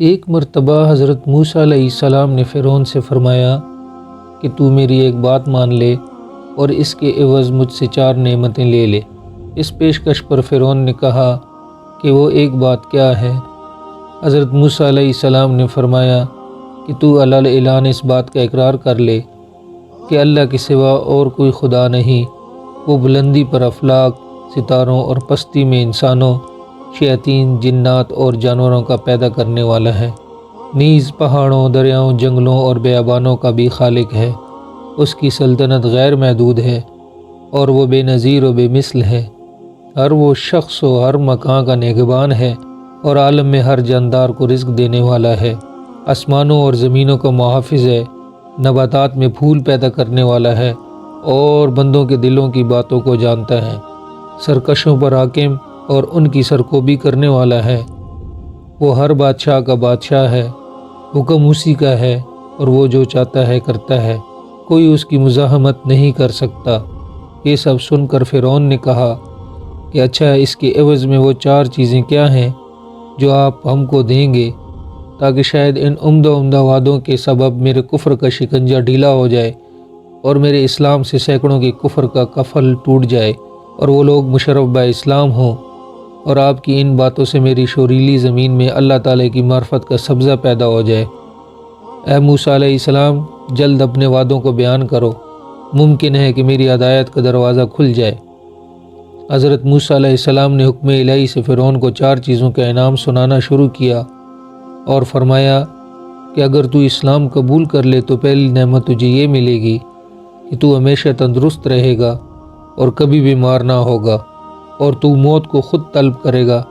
ایک مرتبہ حضرت موسیٰ علیہ السلام نے فرعون سے فرمایا کہ تو میری ایک بات مان لے اور اس کے عوض مجھ سے 4 نعمتیں لے لے۔ اس پیشکش پر فرعون نے کہا کہ وہ ایک بات کیا ہے؟ حضرت موسیٰ علیہ السلام نے فرمایا کہ تو علی الاعلان اس بات کا اقرار کر لے کہ اللہ کے سوا اور کوئی خدا نہیں، وہ بلندی پر افلاک، ستاروں اور پستی میں انسانوں، شیاطین، جنات اور جانوروں کا پیدا کرنے والا ہے، نیز پہاڑوں، دریاؤں، جنگلوں اور بیابانوں کا بھی خالق ہے۔ اس کی سلطنت غیر محدود ہے اور وہ بے نظیر و بے مثل ہے۔ ہر وہ شخص و ہر مکان کا نگہبان ہے اور عالم میں ہر جاندار کو رزق دینے والا ہے، آسمانوں اور زمینوں کا محافظ ہے، نباتات میں پھول پیدا کرنے والا ہے اور بندوں کے دلوں کی باتوں کو جانتا ہے، سرکشوں پر حاکم اور ان کی سرکوبی کرنے والا ہے۔ وہ ہر بادشاہ کا بادشاہ ہے، حکم اسی کا ہے اور وہ جو چاہتا ہے کرتا ہے، کوئی اس کی مزاحمت نہیں کر سکتا۔ یہ سب سن کر فرعون نے کہا کہ اچھا، اس کے عوض میں وہ 4 چیزیں کیا ہیں جو آپ ہم کو دیں گے تاکہ شاید ان عمدہ وعدوں کے سبب میرے کفر کا شکنجہ ڈھیلا ہو جائے اور میرے اسلام سے سینکڑوں کے کفر کا کفل ٹوٹ جائے اور وہ لوگ مشرف با اسلام ہوں، اور آپ کی ان باتوں سے میری شوریلی زمین میں اللہ تعالیٰ کی معرفت کا سبزہ پیدا ہو جائے۔ اے موسیٰ علیہ السلام، جلد اپنے وعدوں کو بیان کرو، ممکن ہے کہ میری ہدایت کا دروازہ کھل جائے۔ حضرت موسیٰ علیہ السلام نے حکم الہی سے فرعون کو 4 چیزوں کا انعام سنانا شروع کیا اور فرمایا کہ اگر تو اسلام قبول کر لے تو پہلی نعمت تجھے یہ ملے گی کہ تو ہمیشہ تندرست رہے گا اور کبھی بیمار نہ ہوگا، اور تو موت کو خود طلب کرے گا،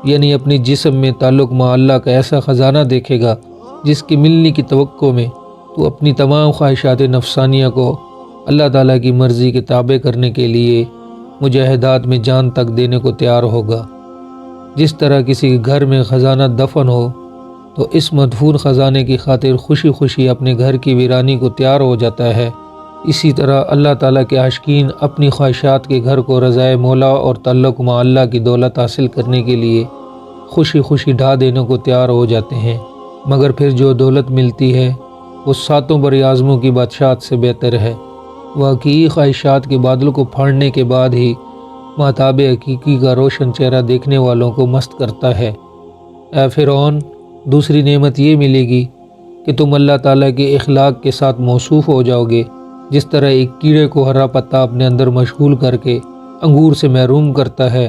یعنی اپنے جسم میں تعلق مع اللہ کا ایسا خزانہ دیکھے گا جس کے ملنے کی توقع میں تو اپنی تمام خواہشات نفسانیہ کو اللہ تعالیٰ کی مرضی کے تابع کرنے کے لیے مجاہدات میں جان تک دینے کو تیار ہوگا۔ جس طرح کسی کے گھر میں خزانہ دفن ہو تو اس مدفون خزانے کی خاطر خوشی خوشی اپنے گھر کی ویرانی کو تیار ہو جاتا ہے، اسی طرح اللہ تعالیٰ کے عاشقین اپنی خواہشات کے گھر کو رضائے مولا اور تعلق مع اللہ کی دولت حاصل کرنے کے لیے خوشی خوشی ڈھا دینے کو تیار ہو جاتے ہیں، مگر پھر جو دولت ملتی ہے وہ 7 بر اعظموں کی بادشاہت سے بہتر ہے۔ وہ حقیقی خواہشات کے بادل کو پھاڑنے کے بعد ہی مہتاب حقیقی کا روشن چہرہ دیکھنے والوں کو مست کرتا ہے۔ اے فرعون، دوسری نعمت یہ ملے گی کہ تم اللہ تعالیٰ کے اخلاق کے ساتھ موصوف ہو جاؤ گے۔ جس طرح ایک کیڑے کو ہرا پتا اپنے اندر مشغول کر کے انگور سے محروم کرتا ہے،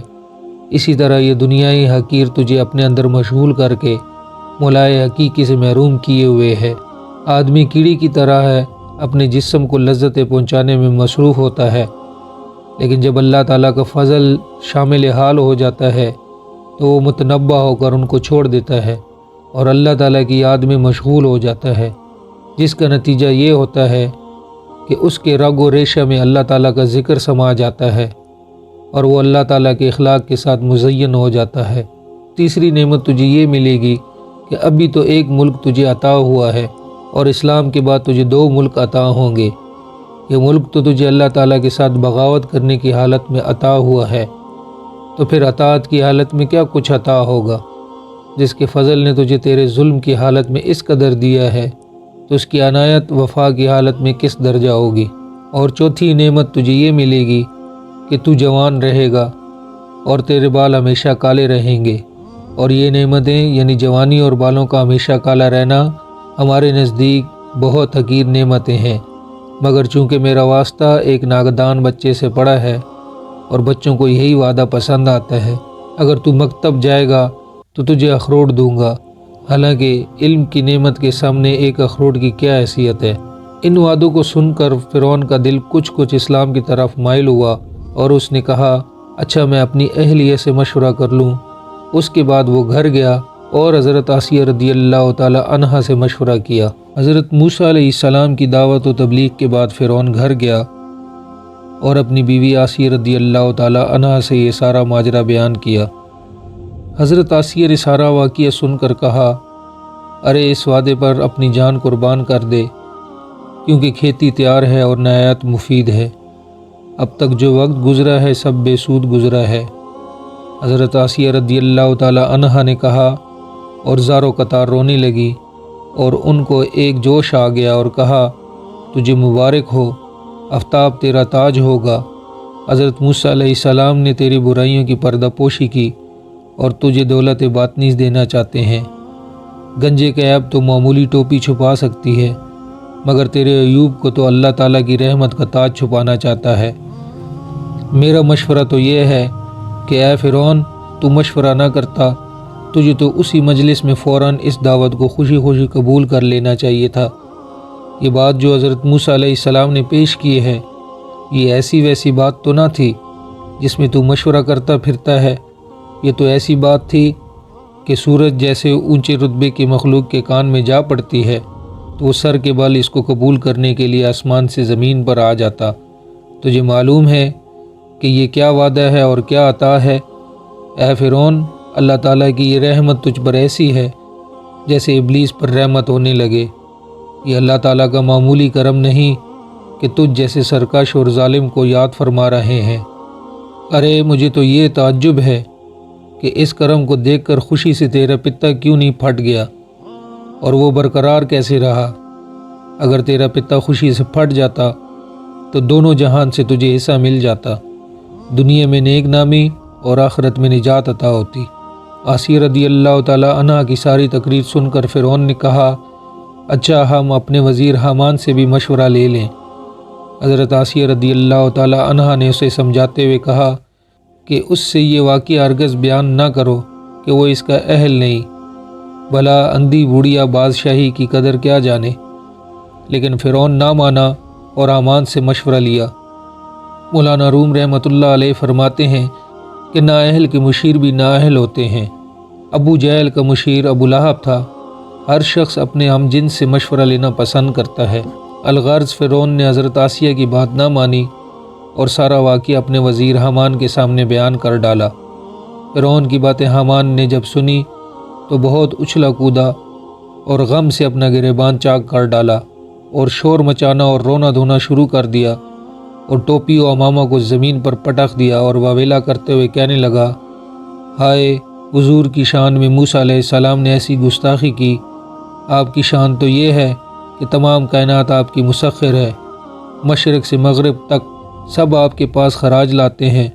اسی طرح یہ دنیائی حقیر تجھے اپنے اندر مشغول کر کے مولائے حقیقی سے محروم کیے ہوئے ہے۔ آدمی کیڑی کی طرح ہے، اپنے جسم کو لذتیں پہنچانے میں مصروف ہوتا ہے، لیکن جب اللہ تعالیٰ کا فضل شامل حال ہو جاتا ہے تو وہ متنبہ ہو کر ان کو چھوڑ دیتا ہے اور اللہ تعالیٰ کی یاد میں مشغول ہو جاتا ہے، جس کا نتیجہ یہ ہوتا ہے کہ اس کے رگ و ریشہ میں اللہ تعالیٰ کا ذکر سما جاتا ہے اور وہ اللہ تعالیٰ کے اخلاق کے ساتھ مزین ہو جاتا ہے۔ تیسری نعمت تجھے یہ ملے گی کہ ابھی تو ایک ملک تجھے عطا ہوا ہے اور اسلام کے بعد تجھے 2 ملک عطا ہوں گے۔ یہ ملک تو تجھے اللہ تعالیٰ کے ساتھ بغاوت کرنے کی حالت میں عطا ہوا ہے، تو پھر اطاعت کی حالت میں کیا کچھ عطا ہوگا؟ جس کے فضل نے تجھے تیرے ظلم کی حالت میں اس قدر دیا ہے تو اس کی عنایت وفا کی حالت میں کس درجہ ہوگی؟ اور چوتھی نعمت تجھے یہ ملے گی کہ تو جوان رہے گا اور تیرے بال ہمیشہ کالے رہیں گے، اور یہ نعمتیں یعنی جوانی اور بالوں کا ہمیشہ کالا رہنا ہمارے نزدیک بہت حقیر نعمتیں ہیں، مگر چونکہ میرا واسطہ ایک ناگدان بچے سے پڑا ہے اور بچوں کو یہی وعدہ پسند آتا ہے، اگر تو مکتب جائے گا تو تجھے اخروٹ دوں گا، حالانکہ علم کی نعمت کے سامنے ایک اخروٹ کی کیا حیثیت ہے۔ ان وعدوں کو سن کر فرعون کا دل کچھ اسلام کی طرف مائل ہوا اور اس نے کہا اچھا، میں اپنی اہلیہ سے مشورہ کر لوں۔ اس کے بعد وہ گھر گیا اور حضرت آسیہ رضی اللہ تعالی عنہا سے مشورہ کیا۔ حضرت موسیٰ علیہ السلام کی دعوت و تبلیغ کے بعد فرعون گھر گیا اور اپنی بیوی آسیہ رضی اللہ تعالی عنہا سے یہ سارا ماجرا بیان کیا۔ حضرت آسیہ نے سارا واقعہ سن کر کہا، ارے اس وعدے پر اپنی جان قربان کر دے، کیونکہ کھیتی تیار ہے اور نہایت مفید ہے، اب تک جو وقت گزرا ہے سب بے سود گزرا ہے۔ حضرت آسیہ رضی اللہ تعالی عنہا نے کہا اور زارو قطار رونے لگی اور ان کو ایک جوش آ گیا اور کہا تجھے مبارک ہو، آفتاب تیرا تاج ہوگا، حضرت موسیٰ علیہ السلام نے تیری برائیوں کی پردہ پوشی کی اور تجھے دولت باطنی دینا چاہتے ہیں۔ گنجے کا عیب تو معمولی ٹوپی چھپا سکتی ہے، مگر تیرے ایوب کو تو اللہ تعالیٰ کی رحمت کا تاج چھپانا چاہتا ہے۔ میرا مشورہ تو یہ ہے کہ اے فرعون، تو مشورہ نہ کرتا، تجھے تو اسی مجلس میں فوراً اس دعوت کو خوشی خوشی قبول کر لینا چاہیے تھا۔ یہ بات جو حضرت موسیٰ علیہ السلام نے پیش کی ہے، یہ ایسی ویسی بات تو نہ تھی جس میں تو مشورہ کرتا پھرتا ہے۔ یہ تو ایسی بات تھی کہ سورج جیسے اونچے رتبے کی مخلوق کے کان میں جا پڑتی ہے تو وہ سر کے بل اس کو قبول کرنے کے لیے آسمان سے زمین پر آ جاتا۔ تجھے معلوم ہے کہ یہ کیا وعدہ ہے اور کیا عطا ہے؟ اے فرعون، اللہ تعالیٰ کی یہ رحمت تجھ پر ایسی ہے جیسے ابلیس پر رحمت ہونے لگے۔ یہ اللہ تعالیٰ کا معمولی کرم نہیں کہ تجھ جیسے سرکش اور ظالم کو یاد فرما رہے ہیں۔ ارے مجھے تو یہ تعجب ہے کہ اس کرم کو دیکھ کر خوشی سے تیرا پتا کیوں نہیں پھٹ گیا اور وہ برقرار کیسے رہا؟ اگر تیرا پتا خوشی سے پھٹ جاتا تو دونوں جہان سے تجھے حصہ مل جاتا، دنیا میں نیک نامی اور آخرت میں نجات عطا ہوتی۔ آسیہ رضی اللہ تعالیٰ عنہ کی ساری تقریر سن کر فرعون نے کہا اچھا ہم اپنے وزیر حامان سے بھی مشورہ لے لیں۔ حضرت آسیہ رضی اللہ تعالیٰ عنہ نے اسے سمجھاتے ہوئے کہا کہ اس سے یہ واقعہ ہرگز بیان نہ کرو کہ وہ اس کا اہل نہیں، بھلا اندھی بوڑھیا بادشاہی کی قدر کیا جانے۔ لیکن فرعون نہ مانا اور حامان سے مشورہ لیا۔ مولانا روم رحمۃ اللہ علیہ فرماتے ہیں کہ نااہل کے مشیر بھی نااہل ہوتے ہیں۔ ابو جہل کا مشیر ابو لہب تھا۔ ہر شخص اپنے ہم جنس سے مشورہ لینا پسند کرتا ہے۔ الغرض فرعون نے حضرت آسیہ کی بات نہ مانی اور سارا واقعہ اپنے وزیر حامان کے سامنے بیان کر ڈالا۔ فرعون کی باتیں حامان نے جب سنی تو بہت اچھلا کودا اور غم سے اپنا گریبان چاک کر ڈالا اور شور مچانا اور رونا دھونا شروع کر دیا اور ٹوپی و امامہ کو زمین پر پٹخ دیا اور واویلا کرتے ہوئے کہنے لگا ہائے، حضور کی شان میں موسیٰ علیہ السلام نے ایسی گستاخی کی۔ آپ کی شان تو یہ ہے کہ تمام کائنات آپ کی مسخر ہے، مشرق سے مغرب تک سب آپ کے پاس خراج لاتے ہیں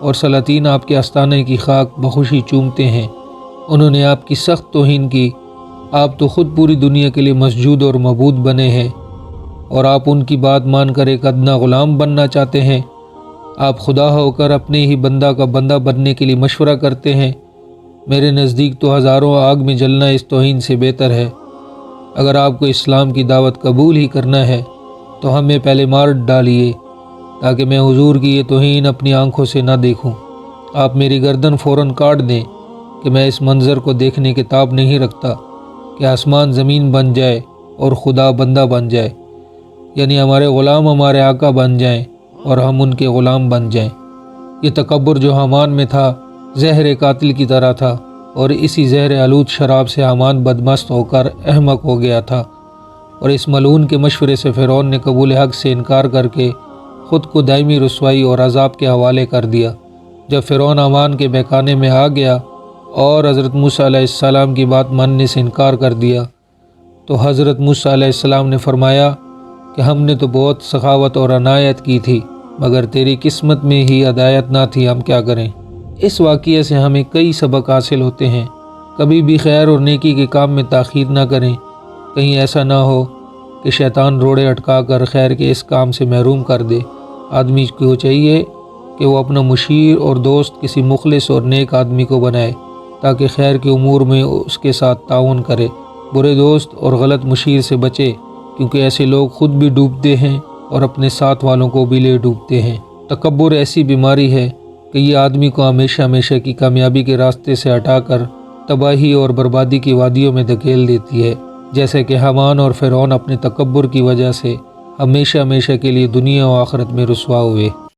اور سلاطین آپ کے آستانے کی خاک بخوشی چومتے ہیں۔ انہوں نے آپ کی سخت توہین کی۔ آپ تو خود پوری دنیا کے لیے مسجود اور معبود بنے ہیں اور آپ ان کی بات مان کر ایک ادنا غلام بننا چاہتے ہیں۔ آپ خدا ہو کر اپنے ہی بندہ کا بندہ بننے کے لیے مشورہ کرتے ہیں۔ میرے نزدیک تو ہزاروں آگ میں جلنا اس توہین سے بہتر ہے۔ اگر آپ کو اسلام کی دعوت قبول ہی کرنا ہے تو ہمیں پہلے مار ڈالیے تاکہ میں حضور کی یہ توہین اپنی آنکھوں سے نہ دیکھوں۔ آپ میری گردن فوراً کاٹ دیں کہ میں اس منظر کو دیکھنے کے تاب نہیں رکھتا کہ آسمان زمین بن جائے اور خدا بندہ بن جائے، یعنی ہمارے غلام ہمارے آقا بن جائیں اور ہم ان کے غلام بن جائیں۔ یہ تکبر جو حامان میں تھا زہر قاتل کی طرح تھا اور اسی زہر آلود شراب سے حامان بدمست ہو کر احمق ہو گیا تھا، اور اس ملعون کے مشورے سے فرعون نے قبول حق سے انکار کر کے خود کو دائمی رسوائی اور عذاب کے حوالے کر دیا۔ جب فرعون حامان کے بہکانے میں آ گیا اور حضرت موسیٰ علیہ السلام کی بات ماننے سے انکار کر دیا تو حضرت موسیٰ علیہ السلام نے فرمایا کہ ہم نے تو بہت سخاوت اور عنایت کی تھی، مگر تیری قسمت میں ہی ہدایت نہ تھی، ہم کیا کریں۔ اس واقعے سے ہمیں کئی سبق حاصل ہوتے ہیں۔ کبھی بھی خیر اور نیکی کے کام میں تاخیر نہ کریں، کہیں ایسا نہ ہو کہ شیطان روڑے اٹکا کر خیر کے اس کام سے محروم کر دے۔ آدمی کو چاہیے کہ وہ اپنا مشیر اور دوست کسی مخلص اور نیک آدمی کو بنائے تاکہ خیر کے امور میں اس کے ساتھ تعاون کرے۔ برے دوست اور غلط مشیر سے بچے، کیونکہ ایسے لوگ خود بھی ڈوبتے ہیں اور اپنے ساتھ والوں کو بھی لے ڈوبتے ہیں۔ تکبر ایسی بیماری ہے کہ یہ آدمی کو ہمیشہ ہمیشہ کی کامیابی کے راستے سے ہٹا کر تباہی اور بربادی کی وادیوں میں دھکیل دیتی ہے، جیسے کہ حامان اور فرعون اپنے تکبر کی وجہ سے ہمیشہ ہمیشہ کے لیے دنیا و آخرت میں رسوا ہوئے۔